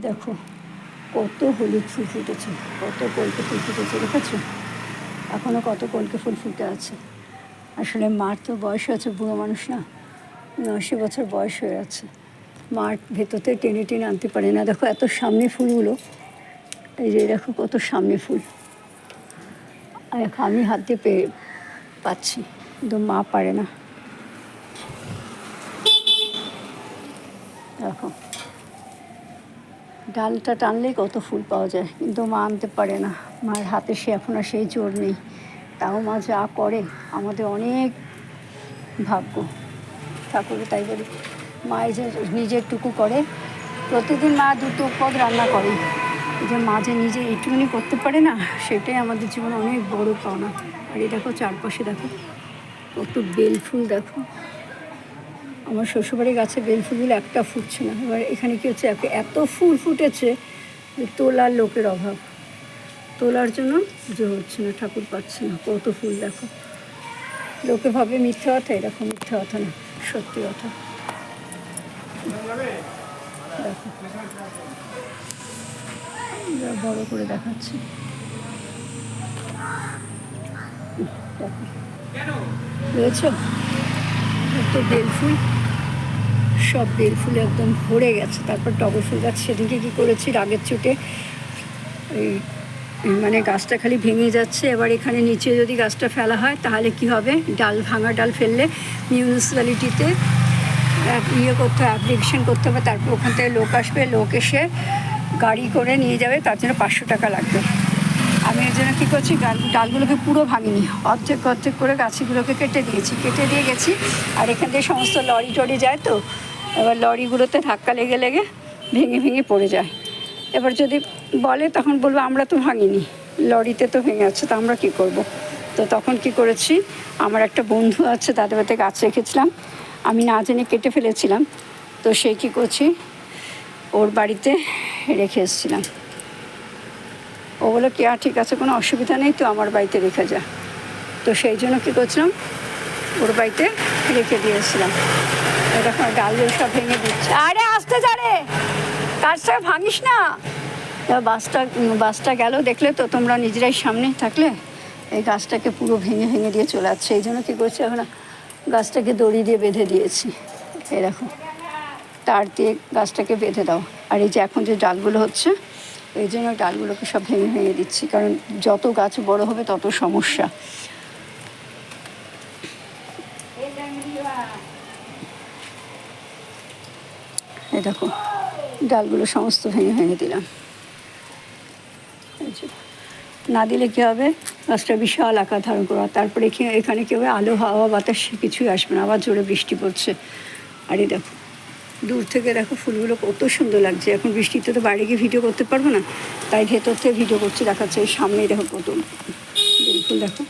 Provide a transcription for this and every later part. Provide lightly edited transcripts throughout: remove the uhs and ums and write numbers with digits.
দেখো কত হলুদ ফুল ফুটেছে, কত কলকে ফুল ফুটেছে, দেখেছো? এখনও কত কলকে ফুল ফুটে আছে। আসলে মার তো বয়স হয়েছে, বুড়ো মানুষ না, 80 বছর বয়স হয়ে আছে। মার ভেতরতে টেনে টেনে আনতে পারে না। দেখো এত সামনে ফুলগুলো, এই যে দেখো কত সামনে ফুল, আর আমি হাত দিয়ে পেয়ে পাচ্ছি, কিন্তু মা পারে না। দেখো ডালটা টানলেই কত ফুল পাওয়া যায়, কিন্তু মা আনতে পারে না। মায়ের হাতে সে এখন আর সেই জোর নেই। তাও মা যা করে আমাদের অনেক ভাগ্য। ঠাকুরে তাই বলি, মা এই যে নিজের টুকু করে, প্রতিদিন মা 2 পদ রান্না করে, এই যে মা যে নিজে এইটুকুনি করতে পারে না, সেটাই আমাদের জীবনে অনেক বড় পাওনা। আর এই দেখো চারপাশে দেখো কত বেল ফুল। দেখো আমার শ্বশুরবাড়ির গাছে বেল ফুলগুলো একটা ফুটছে না। এবার এখানে কী হচ্ছে, এত ফুল ফুটেছে যে তোলার লোকের অভাব, তোলার জন্য পুজো হচ্ছে না, ঠাকুর পাচ্ছে না। কত ফুল দেখো, লোকে ভাবে মিথ্যা কথা, এরকম মিথ্যা কথা না, সত্যি কথা। দেখো বড় করে দেখাচ্ছি, দেখো বুঝেছো? তো বেল ফুল, সব বেল ফুল একদম ভরে গেছে। তারপর টগর ফুল গাছ সেদিকে কী করেছি, রাগের চোটে এই মানে গাছটা খালি ভেঙে যাচ্ছে। এবার এখানে নিচে যদি গাছটা ফেলা হয় তাহলে কি হবে, ডাল ভাঙা ডাল ফেললে মিউনিসিপ্যালিটিতে করতে হবে, অ্যাপ্লিকেশন করতে হবে। তারপর ওখান থেকে লোক আসবে, লোক এসে গাড়ি করে নিয়ে যাবে, তার জন্য 500 টাকা লাগবে। আমি এর জন্য কী করছি, ডালগুলোকে পুরো ভাঙিনি, অর্ধেক অর্ধেক করে গাছগুলোকে কেটে দিয়ে গেছি। আর এখান থেকে সমস্ত লরি টরি যায়, তো এবার লরিগুলোতে ধাক্কা লেগে লেগে ভেঙে ভেঙে পড়ে যায়। এবার যদি বলে তখন বলবো আমরা তো ভাঙিনি, লরিতে তো ভেঙে আছে, তো আমরা কী করব। তো তখন কি করেছি, আমার একটা বন্ধু আছে, তাদের বাড়িতে গাছ রেখেছিলাম, আমি না জেনে কেটে ফেলেছিলাম। তো সে কী করছি, ওর বাড়িতে রেখে এসেছিলাম। ও বলে কি ঠিক আছে, কোনো অসুবিধা নেই, তো আমার বাড়িতে রেখে যা। তো সেই জন্য কী করছিলাম, ওর বাড়িতে রেখে দিয়েছিলাম। এরকম ডালগুলো সব ভেঙে দিচ্ছে। আরে আসতে যা রে, কাজটা ভাঙিস না। বাসটা গেল, দেখলে তো তোমরা নিজেরাই সামনে থাকলে। এই গাছটাকে পুরো ভেঙে ভেঙে দিয়ে চলে যাচ্ছে। এই জন্য কী করছি, এখন গাছটাকে দড়ি দিয়ে বেঁধে দিয়েছি। এই দেখো, তার দিয়ে গাছটাকে বেঁধে দাও। আর এই যে এখন যে ডালগুলো হচ্ছে, এই জন্য ডালগুলোকে সব ভেঙে ভেঙে দিচ্ছি, কারণ যত গাছ বড় হবে তত সমস্যা। এই দেখো ডালগুলো সমস্ত ভেঙে ভেঙে দিলাম। না দিলে কী হবে, গাছটা বিশাল আকার ধারণ করবে। তারপরে এখানে কী হবে, আলো হাওয়া বাতাস কিছুই আসবে না, আবার জোরে বৃষ্টি পড়ছে। আর এই দেখো দূর থেকে দেখো ফুলগুলো কত সুন্দর লাগছে। এখন বৃষ্টিতে তো বাইরে গিয়ে ভিডিও করতে পারবো না, তাই ভেতর থেকে ভিডিও করছি, দেখাচ্ছে। এই সামনেই দেখো কত বেল ফুল। দেখো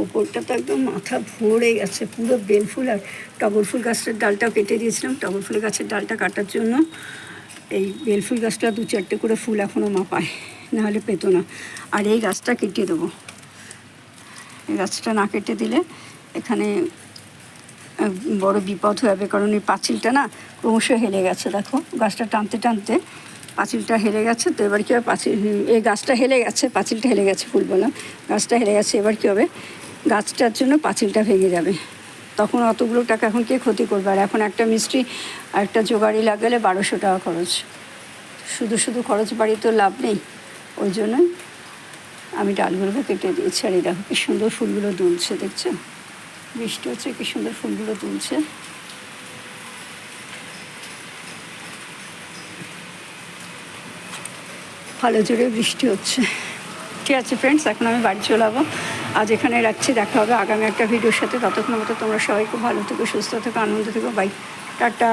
ওপরটা তো একদম মাথা ভরে গেছে পুরো বেল ফুল। আর টগর ফুল গাছটার ডালটাও কেটে দিয়েছিলাম। টগর ফুল গাছের ডালটা কাটার জন্য এই বেল ফুল গাছটা 2-4টে করে ফুল এখনও মা পায়, নাহলে পেতো না। আর এই গাছটা কেটে দেবো, এই গাছটা না কেটে দিলে এখানে বড় বিপদ হয়ে যাবে, কারণ এই পাঁচিলটা না ক্রমশ হেলে গেছে। দেখো গাছটা টানতে টানতে পাঁচিলটা হেলে গেছে। তো এবার কী হবে, এই গাছটা হেলে গেছে, পাঁচিলটা হেলে গেছে, ফুল বললাম, গাছটা হেলে গেছে। এবার কী হবে, গাছটার জন্য পাঁচিলটা ভেঙে যাবে, তখন অতগুলো টাকা এখন কে ক্ষতি করবে। আর এখন একটা মিস্ত্রি আর একটা জোগাড়ি লাগালে 1200 টাকা খরচ। শুধু শুধু খরচ বাড়ি তো লাভ নেই, ওই জন্যই আমি ডালগুলোকে কেটে দিয়েছি। আর এই দেখো কি সুন্দর ফুলগুলো দুলছে, দেখছো? বৃষ্টি হচ্ছে, কি সুন্দর ফুলগুলো তুলছে। ভালো জোরে বৃষ্টি হচ্ছে। ঠিক আছে ফ্রেন্ডস, এখন আমি বাড়ি চলে যাবো। আজ এখানে রাখছি, দেখা হবে আগামী একটা ভিডিওর সাথে। ততক্ষণ মতো তোমরা সবাই খুব ভালো থেকো, সুস্থ থেকো, আনন্দ থেকো। Bye, tata.